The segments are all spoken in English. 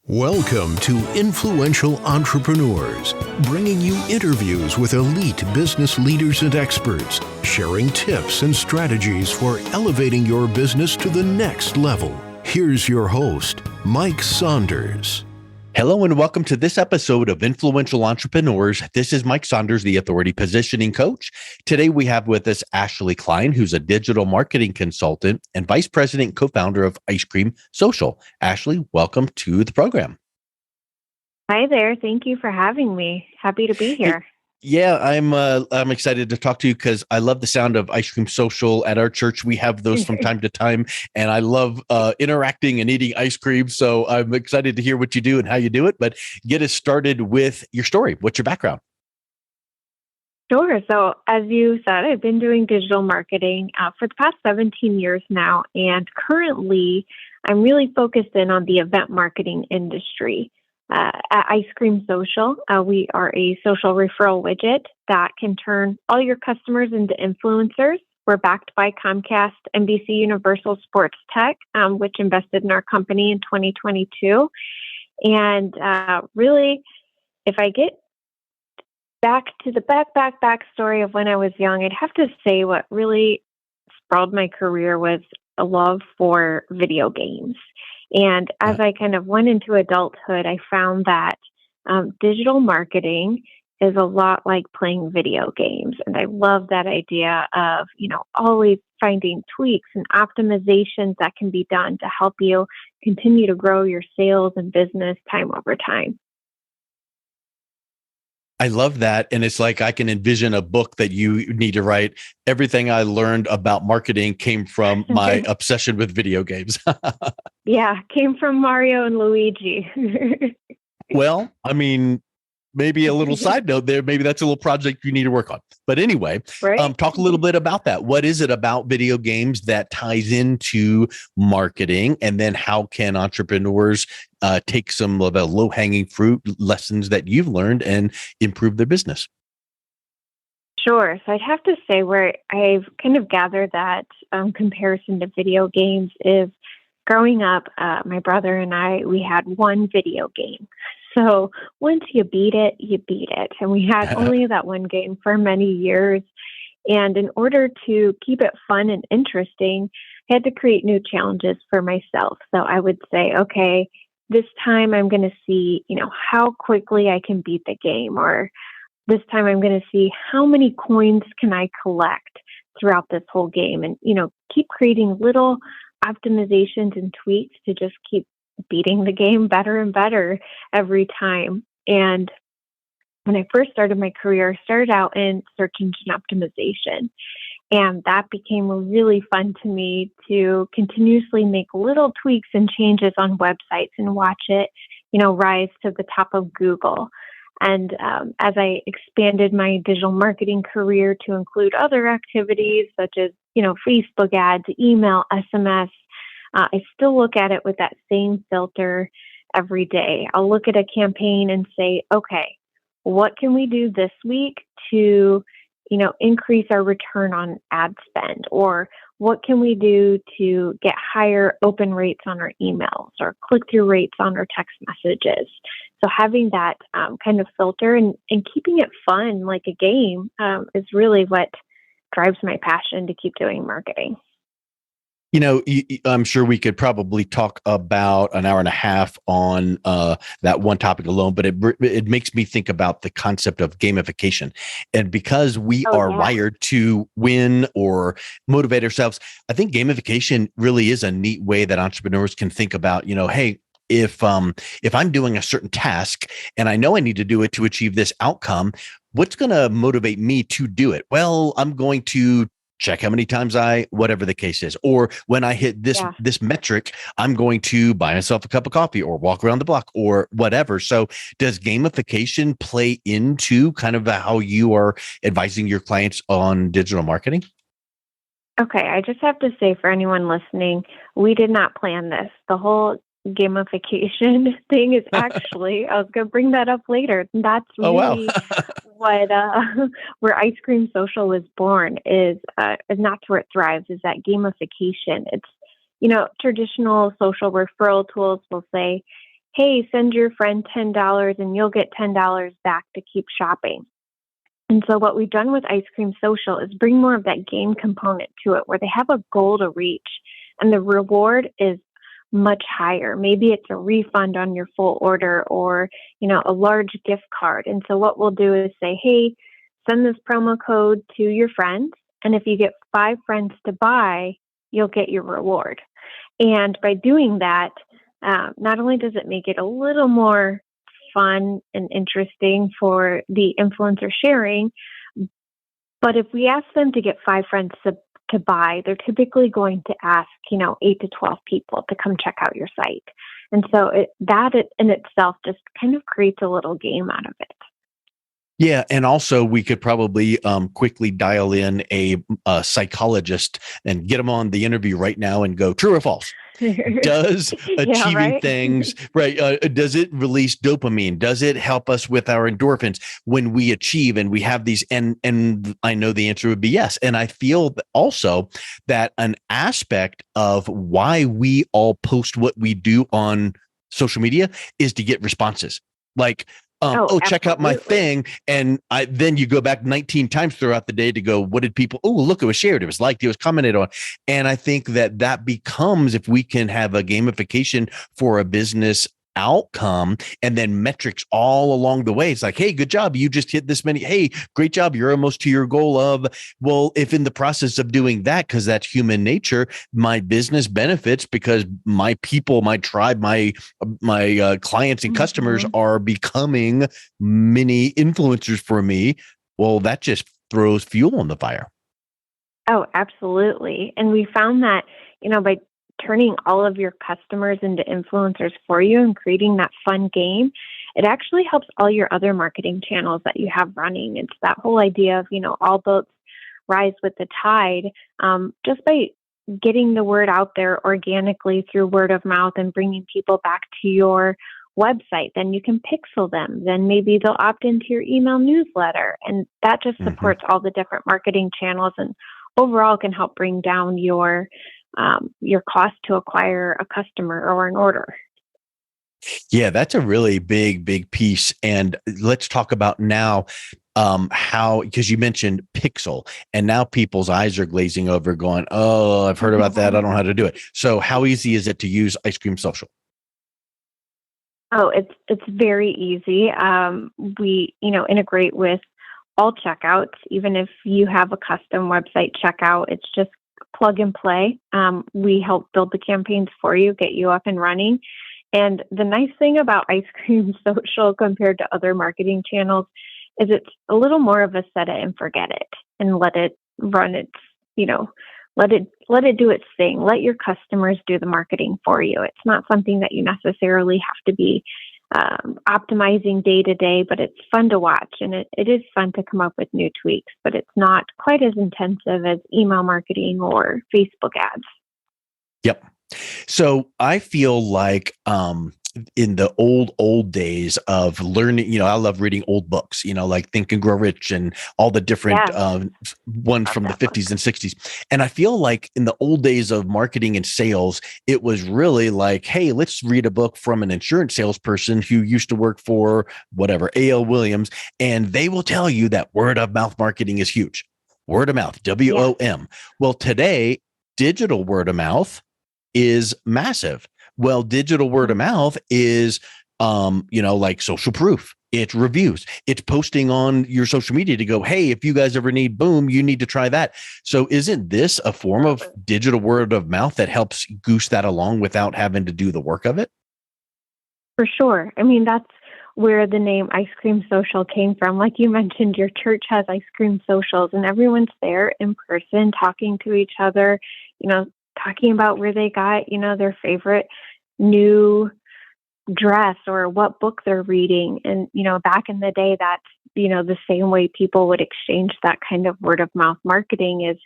Welcome to Influential Entrepreneurs, bringing you interviews with elite business leaders and experts, sharing tips and strategies for elevating your business to the next level. Here's your host, Mike Saunders. Hello and welcome to this episode of Influential Entrepreneurs. This is Mike Saunders, the Authority Positioning Coach. Today we have with us Ashley Cline, who's a digital marketing consultant and vice president and co-founder of Ice Cream Social. Ashley, welcome to the program. Hi there. Thank you for having me. Happy to be here. Yeah, I'm excited to talk to you because I love the sound of Ice Cream Social. At our church, we have those from time to time, and I love interacting and eating ice cream. So I'm excited to hear what you do and how you do it. But get us started with your story. What's your background? Sure. So as you said, I've been doing digital marketing for the past 17 years now, and currently I'm really focused in on the event marketing industry. At Ice Cream Social, we are a social referral widget that can turn all your customers into influencers. We're backed by Comcast, NBC Universal Sports Tech, which invested in our company in 2022. And really, if I get back to the back story of when I was young, I'd have to say what really sprawled my career was a love for video games. And as I kind of went into adulthood, I found that digital marketing is a lot like playing video games. And I love that idea of, always finding tweaks and optimizations that can be done to help you continue to grow your sales and business time over time. I love that. And it's like I can envision a book that you need to write. Everything I learned about marketing came from my obsession with video games. Yeah, came from Mario and Luigi. Well, I mean, maybe a little side note there. Maybe that's a little project you need to work on. But anyway, right? Talk a little bit about that. What is it about video games that ties into marketing? And then how can entrepreneurs take some of the low-hanging fruit lessons that you've learned and improve their business? Sure. So I'd have to say where I've kind of gathered that comparison to video games is growing up, my brother and I, we had one video game. So once you beat it, you beat it. And we had only that one game for many years. And in order to keep it fun and interesting, I had to create new challenges for myself. So I would say, okay, this time I'm going to see, how quickly I can beat the game. Or this time I'm going to see how many coins can I collect throughout this whole game. And, keep creating little optimizations and tweaks to just keep beating the game better and better every time. And when I first started my career, I started out in search engine optimization. And that became really fun to me to continuously make little tweaks and changes on websites and watch it, rise to the top of Google. And as I expanded my digital marketing career to include other activities such as, Facebook ads, email, SMS, I still look at it with that same filter every day. I'll look at a campaign and say, okay, what can we do this week to, increase our return on ad spend? Or what can we do to get higher open rates on our emails or click-through rates on our text messages? So having that kind of filter and keeping it fun like a game is really what drives my passion to keep doing marketing. I'm sure we could probably talk about an hour and a half on that one topic alone, but it makes me think about the concept of gamification. And because we are wired to win or motivate ourselves, I think gamification really is a neat way that entrepreneurs can think about, hey, if I'm doing a certain task and I know I need to do it to achieve this outcome, what's going to motivate me to do it? Well, I'm going to check how many times whatever the case is, or when I hit this metric, I'm going to buy myself a cup of coffee or walk around the block or whatever. So does gamification play into kind of how you are advising your clients on digital marketing? Okay. I just have to say for anyone listening, we did not plan this. The whole gamification thing is actually, I was going to bring that up later. That's really what where Ice Cream Social was born is not where it thrives, is that gamification. It's, traditional social referral tools will say, hey, send your friend $10 and you'll get $10 back to keep shopping. And so what we've done with Ice Cream Social is bring more of that game component to it, where they have a goal to reach and the reward is much higher. Maybe it's a refund on your full order or, a large gift card. And so what we'll do is say, hey, send this promo code to your friends. And if you get 5 friends to buy, you'll get your reward. And by doing that, not only does it make it a little more fun and interesting for the influencer sharing, but if we ask them to get 5 friends to buy, they're typically going to ask, 8 to 12 people to come check out your site. And so that in itself just kind of creates a little game out of it. Yeah, and also we could probably quickly dial in a psychologist and get them on the interview right now and go, true or false? Does achieving things, right? Does it release dopamine? Does it help us with our endorphins when we achieve and we have these? And I know the answer would be yes. And I feel also that an aspect of why we all post what we do on social media is to get responses. Like, check out my thing. And then you go back 19 times throughout the day to go, what did people, look, it was shared, it was liked, it was commented on. And I think that becomes, if we can have a gamification for a business outcome and then metrics all along the way, it's like, hey, good job, you just hit this many, hey, great job, you're almost to your goal of, well, if in the process of doing that, because that's human nature, my business benefits because my people, my tribe, my clients and customers are becoming mini influencers for me, well, that just throws fuel on the fire. Oh, absolutely. And we found that, by turning all of your customers into influencers for you and creating that fun game, it actually helps all your other marketing channels that you have running. It's that whole idea of, all boats rise with the tide. Just by getting the word out there organically through word of mouth and bringing people back to your website, then you can pixel them. Then maybe they'll opt into your email newsletter. And that just supports all the different marketing channels and overall can help bring down your cost to acquire a customer or an order. Yeah, that's a really big piece. And let's talk about now how, because you mentioned pixel and now people's eyes are glazing over going, oh, I've heard about that, I don't know how to do it. So how easy is it to use Ice Cream Social? Oh, it's very easy. We, integrate with all checkouts. Even if you have a custom website checkout, it's just plug and play. We help build the campaigns for you, get you up and running. And the nice thing about Ice Cream Social compared to other marketing channels is it's a little more of a set it and forget it and let it run its, let it do its thing. Let your customers do the marketing for you. It's not something that you necessarily have to be optimizing day to day, but it's fun to watch and it is fun to come up with new tweaks, but it's not quite as intensive as email marketing or Facebook ads. Yep. So I feel like in the old days of learning, I love reading old books, like Think and Grow Rich and all the different ones from the 50s and 60s. And I feel like in the old days of marketing and sales, it was really like, hey, let's read a book from an insurance salesperson who used to work for whatever, A.L. Williams, and they will tell you that word of mouth marketing is huge. Word of mouth, WOM. Yeah. Well, today, digital word of mouth is massive. Well, digital word of mouth is, like social proof. It's reviews. It's posting on your social media to go, hey, if you guys ever need boom, you need to try that. So isn't this a form of digital word of mouth that helps goose that along without having to do the work of it? For sure. I mean, that's where the name Ice Cream Social came from. Like you mentioned, your church has ice cream socials and everyone's there in person talking to each other, talking about where they got, their favorite new dress or what book they're reading. And, back in the day, that's, the same way people would exchange that kind of word of mouth marketing is,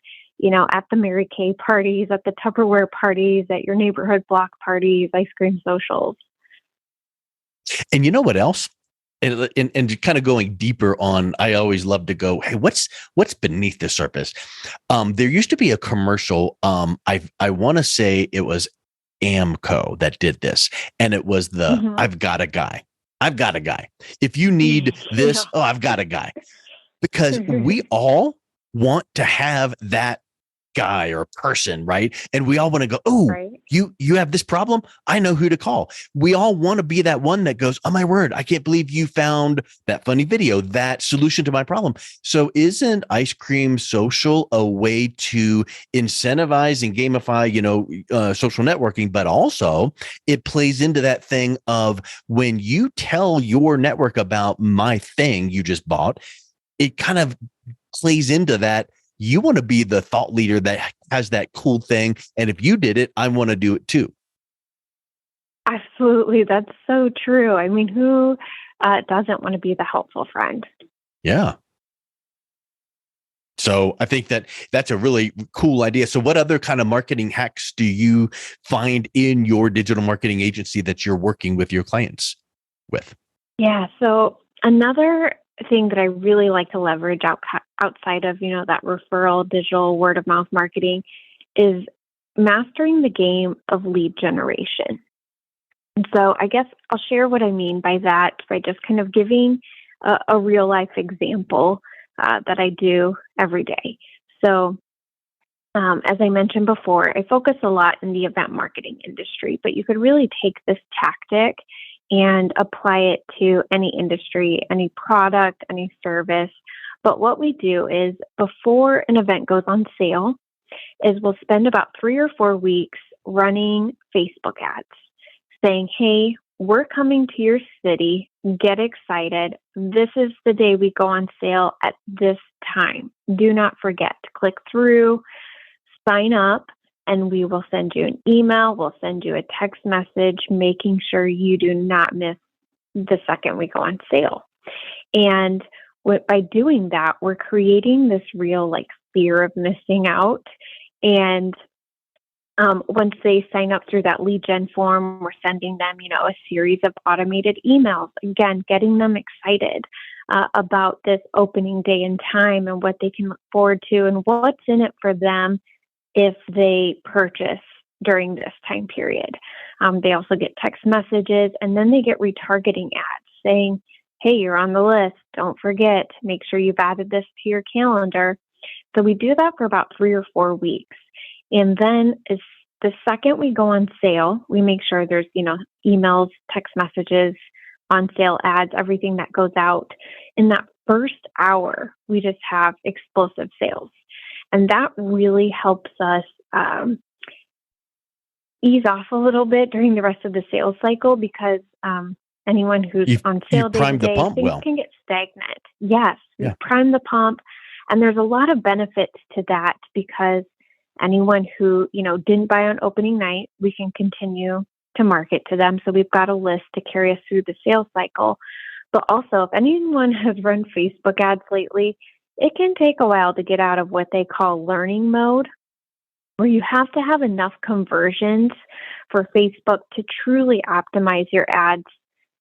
at the Mary Kay parties, at the Tupperware parties, at your neighborhood block parties, ice cream socials. And you know what else? And kind of going deeper on, I always love to go, hey, what's beneath the surface? There used to be a commercial. I want to say it was Amco that did this. And it was the, Mhm. I've got a guy. I've got a guy. If you need this, oh, I've got a guy. Because we all want to have that guy or person, right? And we all want to go, oh, Right. you have this problem? I know who to call. We all want to be that one that goes, oh my word, I can't believe you found that funny video, that solution to my problem. So isn't Ice Cream Social a way to incentivize and gamify, social networking, but also it plays into that thing of when you tell your network about my thing you just bought, it kind of plays into that. You want to be the thought leader that has that cool thing. And if you did it, I want to do it too. Absolutely. That's so true. I mean, who doesn't want to be the helpful friend? Yeah. So I think that's a really cool idea. So what other kind of marketing hacks do you find in your digital marketing agency that you're working with your clients with? Yeah. So another thing that I really like to leverage outside of, that referral, digital word of mouth marketing is mastering the game of lead generation. And so I guess I'll share what I mean by that by just kind of giving a real life example that I do every day. So as I mentioned before, I focus a lot in the event marketing industry, but you could really take this tactic and apply it to any industry, any product, any service. But what we do is before an event goes on sale is we'll spend about 3 or 4 weeks running Facebook ads saying, hey, we're coming to your city. Get excited. This is the day we go on sale at this time. Do not forget to click through, sign up, and we will send you an email. We'll send you a text message, making sure you do not miss the second we go on sale. And by doing that, we're creating this real fear of missing out. And once they sign up through that lead gen form, we're sending them, a series of automated emails, again, getting them excited about this opening day and time and what they can look forward to and what's in it for them if they purchase during this time period. They also get text messages, and then they get retargeting ads saying, hey, you're on the list. Don't forget, make sure you've added this to your calendar. So we do that for about 3 or 4 weeks. And then as the second we go on sale, we make sure there's, emails, text messages, on sale ads, everything that goes out. In that first hour, we just have explosive sales. And that really helps us ease off a little bit during the rest of the sales cycle because anyone who's on sale day to day, things can get stagnant. Yes, we prime the pump. And there's a lot of benefits to that because anyone who, didn't buy on opening night, we can continue to market to them. So we've got a list to carry us through the sales cycle. But also, if anyone has run Facebook ads lately, it can take a while to get out of what they call learning mode, where you have to have enough conversions for Facebook to truly optimize your ads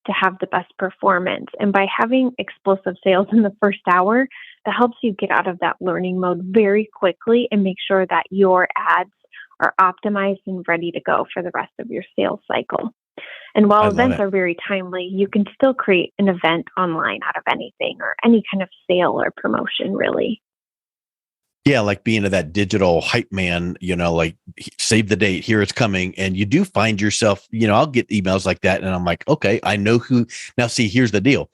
to have the best performance. And by having explosive sales in the first hour, that helps you get out of that learning mode very quickly and make sure that your ads are optimized and ready to go for the rest of your sales cycle. And while events are very timely, you can still create an event online out of anything or any kind of sale or promotion, really. Yeah, like being that digital hype man, save the date, here it's coming. And you do find yourself, I'll get emails like that. And I'm like, okay, I know who. Now, see, here's the deal.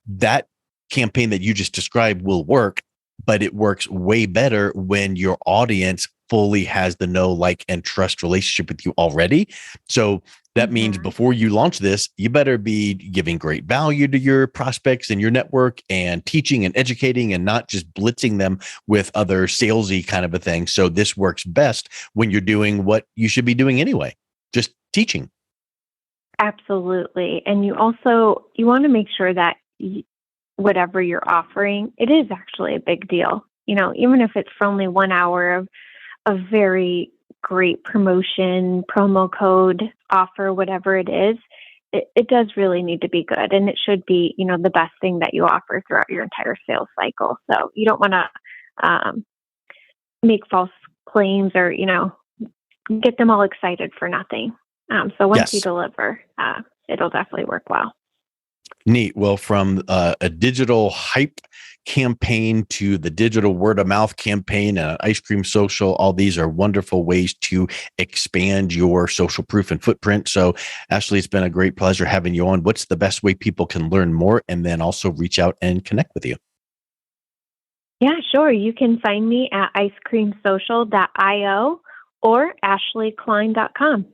That campaign that you just described will work, but it works way better when your audience fully has the know, like, and trust relationship with you already. So that means before you launch this, you better be giving great value to your prospects and your network and teaching and educating and not just blitzing them with other salesy kind of a thing. So this works best when you're doing what you should be doing anyway, just teaching. Absolutely. And you want to make sure that whatever you're offering, it is actually a big deal. Even if it's for only 1 hour of a very great promotion, promo code, offer, whatever it is, it does really need to be good. And it should be, the best thing that you offer throughout your entire sales cycle. So you don't want to make false claims or, get them all excited for nothing. So once you Yes. deliver, it'll definitely work well. Neat. Well, from a digital hype campaign to the digital word of mouth campaign, ice cream social, all these are wonderful ways to expand your social proof and footprint. So, Ashley, it's been a great pleasure having you on. What's the best way people can learn more and then also reach out and connect with you? Yeah, sure. You can find me at icecreamsocial.io or ashleykline.com.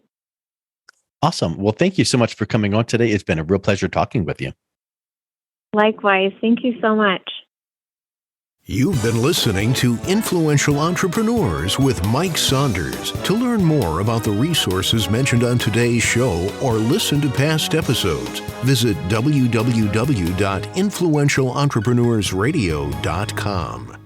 Awesome. Well, thank you so much for coming on today. It's been a real pleasure talking with you. Likewise. Thank you so much. You've been listening to Influential Entrepreneurs with Mike Saunders. To learn more about the resources mentioned on today's show or listen to past episodes, visit www.influentialentrepreneursradio.com.